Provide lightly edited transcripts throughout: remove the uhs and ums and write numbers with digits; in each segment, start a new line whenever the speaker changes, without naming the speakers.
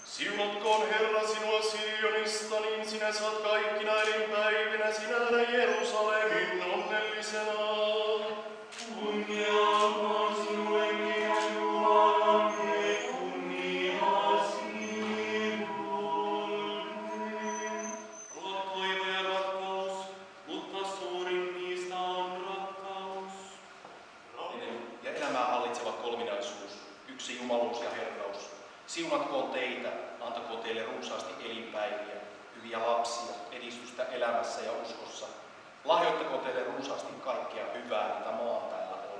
Siunatkoon Herra sinua Sionista, niin sinä saat kaikkina elinpäivinä sinällä Jerusalemin onnellisena. Kunnia olkoon sinulle, meidän Jumalamme, kunnia sinulle. On toivo ja rakkaus, mutta suurin niistä on rakkaus.
Ja elämää hallitseva kolminaisuus, yksi jumaluus ja herraus. Siunatkoon teitä, antakoon teille runsaasti elinpäiviä, hyviä lapsia, edistystä elämässä ja uskossa. Lahjoittakoon teille runsaasti kaikkea hyvää, mitä maan päällä on.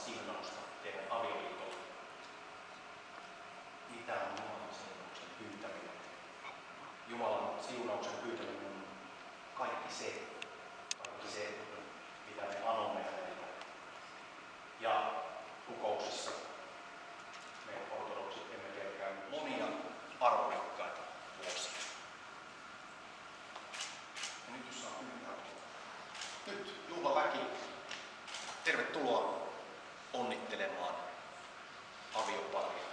Siunausta teidän avioliitolle. Mitä on Jumalan siunauksen pyytäminen? Jumalan siunauksen pyytäminen on kaikki se, mitä me anomme häneltä. Ja rukouksissa me ortodoksit emme pelkää monia arvokkaita vuosia. Ja nyt jos saa pyytää. Nyt juhlaväki, tervetuloa onnittelemaan avioparia.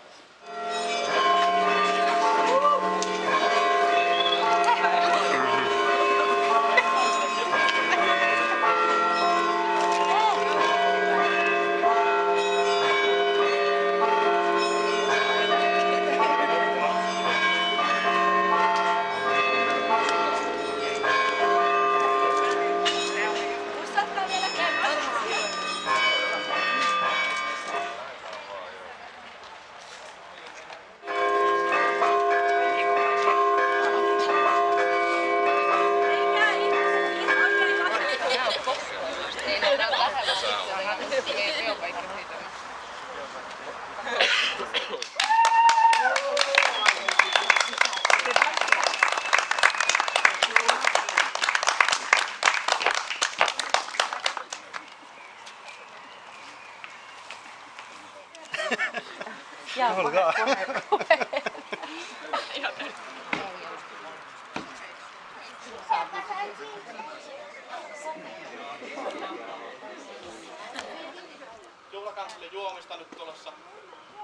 Juhlakanssille juomista nyt tulossa.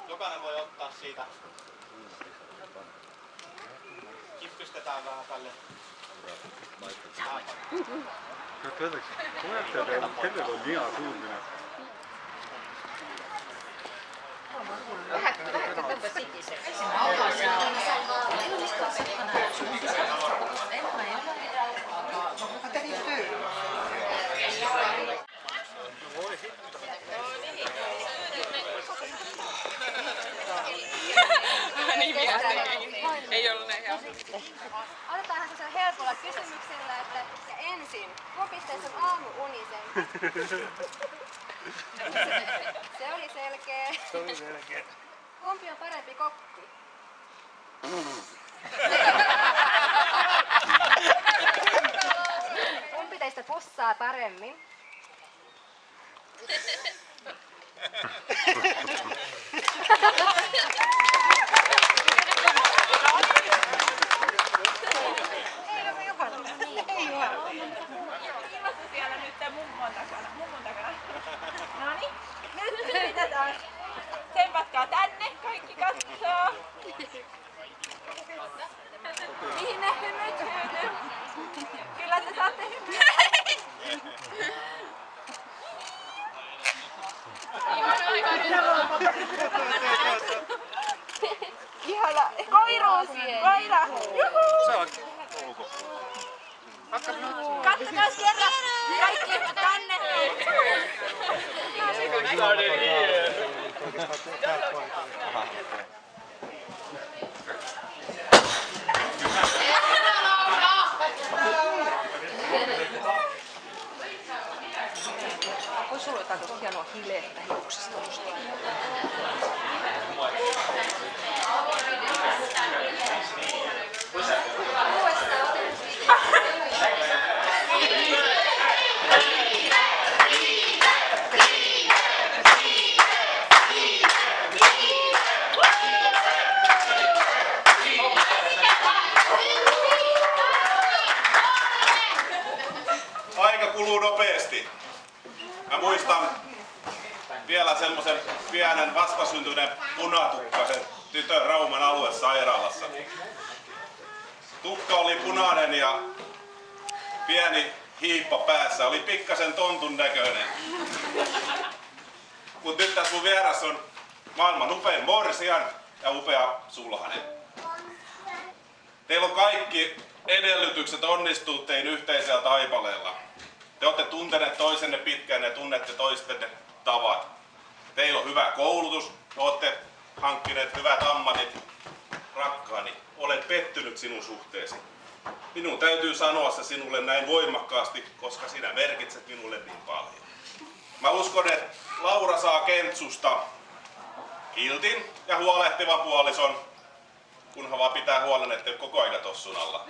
Jokainen voi ottaa siitä. Kippystetään vähän tälle.
Ei ollut näin helppo. Otetaanhan se helpolla kysymyksellä, että ja ensin, kumpi teistä on aamuunisen? Se oli selkeä.
Se oli selkeä.
Kumpi on parempi kokki? Kumpi teistä pussaa paremmin?
Siellä nyt mummon takana. Noniin, nyt yritetään. Tsempatkaa tänne, kaikki katsoo. Mihin ne hymyt hyytyy? Kyllä te saatte hymyä. Tänne.
Voisi sulla jotain tuosta hienoa hilettä hiuksista musta.
Aika kuluu nopeasti. Mä muistan vielä semmoisen pienen vastasyntyneen punatukkaisen tytön Rauman aluesairaalassa. Tukka oli punainen ja pieni hiippa päässä, oli pikkasen tontun näköinen. Mut nyt tässä mun vieras on maailman upein morsian ja upea sulhanen. Teillä on kaikki edellytykset onnistua tein yhteisellä taipaleella. Te olette tunteneet toisenne pitkään ja tunnette toistenne tavat. Teillä on hyvä koulutus, olette hankkineet hyvät ammatit. Rakkaani, olen pettynyt sinun suhteesi. Minun täytyy sanoa se sinulle näin voimakkaasti, koska sinä merkitset minulle niin paljon. Mä uskon, että Laura saa Kentsusta kiltin ja huolehtiva puolison, kunhan vaan pitää huolen, ettei ole koko ajan tossun alla.